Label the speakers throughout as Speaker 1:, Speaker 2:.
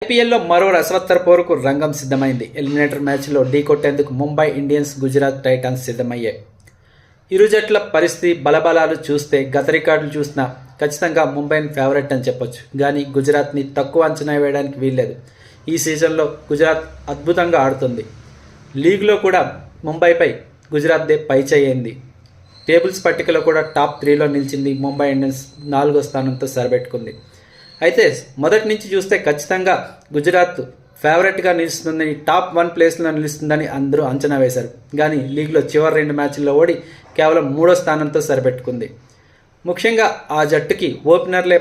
Speaker 1: ఐపీఎల్లో మరో రసవత్తర పోరుకు రంగం సిద్ధమైంది. ఎలిమినేటర్ మ్యాచ్లో ఢీ కొట్టేందుకు ముంబై ఇండియన్స్, గుజరాత్ టైటాన్స్ సిద్ధమయ్యాయి. ఇరు జట్ల పరిస్థితి, బలబలాలు చూస్తే గత రికార్డులు చూసినా ఖచ్చితంగా ముంబైని ఫేవరెట్ అని చెప్పొచ్చు. కానీ గుజరాత్ని తక్కువ అంచనా వేయడానికి వీల్లేదు. ఈ సీజన్లో గుజరాత్ అద్భుతంగా ఆడుతుంది. లీగ్లో కూడా ముంబైపై గుజరాత్దే పైచేయింది. టేబుల్స్ పట్టికలో కూడా టాప్ 3లో నిలిచింది. ముంబై ఇండియన్స్ 4వ స్థానంతో సరిపెట్టుకుంది. అయితే మొదటి నుంచి చూస్తే ఖచ్చితంగా గుజరాత్ ఫేవరెట్గా నిలుస్తుందని, టాప్ 1 ప్లేస్లో నిలుస్తుందని అందరూ అంచనా వేశారు. కానీ లీగ్లో చివరి 2 మ్యాచ్ల్లో ఓడి కేవలం 3వ స్థానంతో సరిపెట్టుకుంది. ముఖ్యంగా ఆ జట్టుకి ఓపెనర్లే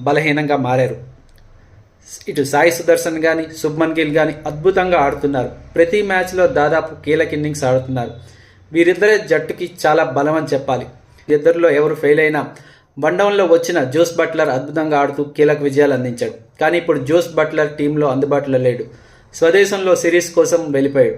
Speaker 1: బలహీనంగా మారారు. ఇటు సాయి సుదర్శన్ కానీ, శుభ్మన్ గిల్ కానీ అద్భుతంగా ఆడుతున్నారు. ప్రతి మ్యాచ్లో దాదాపు కీలక ఇన్నింగ్స్ ఆడుతున్నారు. వీరిద్దరే జట్టుకి చాలా బలం అని చెప్పాలి. ఇద్దరిలో ఎవరు ఫెయిల్ అయినా వన్డౌన్లో వచ్చిన జోస్ బట్లర్ అద్భుతంగా ఆడుతూ కీలక విజయాలు అందించాడు. కానీ ఇప్పుడు జోస్ బట్లర్ టీంలో అందుబాటులో లేడు. స్వదేశంలో సిరీస్ కోసం వెళ్ళిపోయాడు.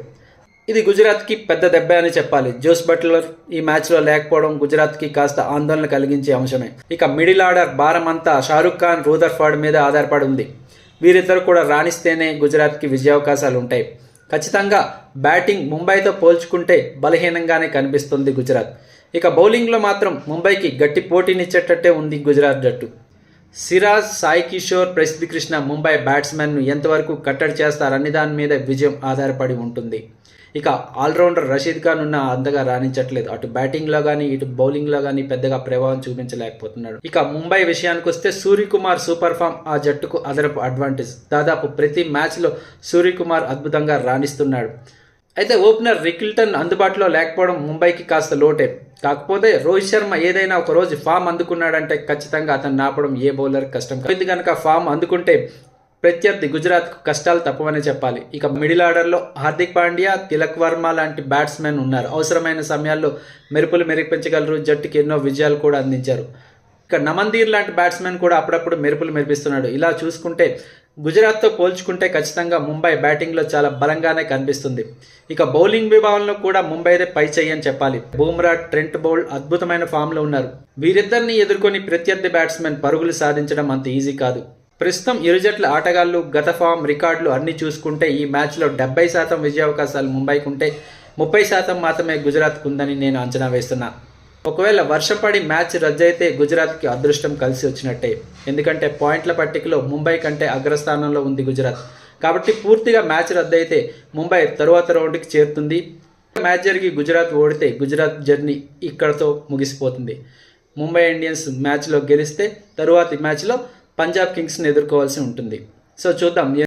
Speaker 1: ఇది గుజరాత్కి పెద్ద దెబ్బ అని చెప్పాలి. జోస్ బట్లర్ ఈ మ్యాచ్లో లేకపోవడం గుజరాత్కి కాస్త ఆందోళన కలిగించే అంశమే. ఇక మిడిల్ ఆర్డర్ భారం అంతా షారుఖ్ ఖాన్, రూదర్ఫర్డ్ మీద ఆధారపడి ఉంది. వీరిద్దరు కూడా రాణిస్తేనే గుజరాత్కి విజయావకాశాలు ఉంటాయి. ఖచ్చితంగా బ్యాటింగ్ ముంబైతో పోల్చుకుంటే బలహీనంగానే కనిపిస్తుంది గుజరాత్. ఇక బౌలింగ్లో మాత్రం ముంబైకి గట్టి పోటీనిచ్చేటట్టే ఉంది గుజరాత్ జట్టు. సిరాజ్, సాయి కిషోర్, ప్రసిద్ధ్ కృష్ణ ముంబై బ్యాట్స్మెన్ను ఎంతవరకు కట్టడి చేస్తారనే దాని మీద విజయం ఆధారపడి ఉంటుంది. ఇక ఆల్రౌండర్ రషీద్ ఖాన్ ఉన్న అంతగా రాణించట్లేదు. అటు బ్యాటింగ్లో కానీ ఇటు బౌలింగ్లో కానీ పెద్దగా ప్రభావం చూపించలేకపోతున్నాడు. ఇక ముంబై విషయానికి వస్తే సూర్యకుమార్ సూపర్ ఫామ్ ఆ జట్టుకు అదనపు అడ్వాంటేజ్. దాదాపు ప్రతి మ్యాచ్లో సూర్యకుమార్ అద్భుతంగా రాణిస్తున్నాడు. అయితే ఓపెనర్ రికిల్టన్ అందుబాటులో లేకపోవడం ముంబైకి కాస్త లోటే. కాకపోతే రోహిత్ శర్మ ఏదైనా ఒక రోజు ఫామ్ అందుకున్నాడంటే ఖచ్చితంగా అతను నాపడం ఏ బౌలర్ కష్టం కాదు. కనుక ఫామ్ అందుకుంటే ప్రత్యర్థి గుజరాత్కు కష్టాలు తప్పవనే చెప్పాలి. ఇక మిడిల్ ఆర్డర్లో హార్దిక్ పాండ్యా, తిలక్ వర్మ లాంటి బ్యాట్స్మెన్ ఉన్నారు. అవసరమైన సమయాల్లో మెరుపులు మెరిపించగలరు. జట్టుకి ఎన్నో విజయాలు కూడా అందించారు. ఇక నమందీర్ లాంటి బ్యాట్స్మెన్ కూడా అప్పుడప్పుడు మెరుపులు మెరిపిస్తున్నాడు. ఇలా చూసుకుంటే గుజరాత్తో పోల్చుకుంటే ఖచ్చితంగా ముంబై బ్యాటింగ్లో చాలా బలంగానే కనిపిస్తుంది. ఇక బౌలింగ్ విభాగంలో కూడా ముంబైదే పై చెయ్యని చెప్పాలి. బూమ్రా, ట్రెంట్ బౌల్ట్ అద్భుతమైన ఫామ్లో ఉన్నారు. వీరిద్దరిని ఎదుర్కొని ప్రత్యర్థి బ్యాట్స్మెన్ పరుగులు సాధించడం అంత ఈజీ కాదు. ప్రస్తుతం ఇరు జట్ల ఆటగాళ్లు గత ఫామ్, రికార్డులు అన్ని చూసుకుంటే ఈ మ్యాచ్లో 70% విజయావకాశాలు ముంబైకి ఉంటే 30% మాత్రమే గుజరాత్కు ఉందని నేను అంచనా వేస్తున్నా. ఒకవేళ వర్షం పడి మ్యాచ్ రద్దయితే గుజరాత్కి అదృష్టం కలిసి వచ్చినట్టే. ఎందుకంటే పాయింట్ల పట్టికలో ముంబై కంటే అగ్రస్థానంలో ఉంది గుజరాత్. కాబట్టి పూర్తిగా మ్యాచ్ రద్దయితే ముంబై తరువాత రౌండ్కి చేరుతుంది. మ్యాచ్ జరిగి గుజరాత్ ఓడితే గుజరాత్ జర్నీ ఇక్కడతో ముగిసిపోతుంది. ముంబై ఇండియన్స్ మ్యాచ్లో గెలిస్తే తరువాతి మ్యాచ్లో పంజాబ్ కింగ్స్ని ఎదుర్కోవాల్సి ఉంటుంది. సో చూద్దాం.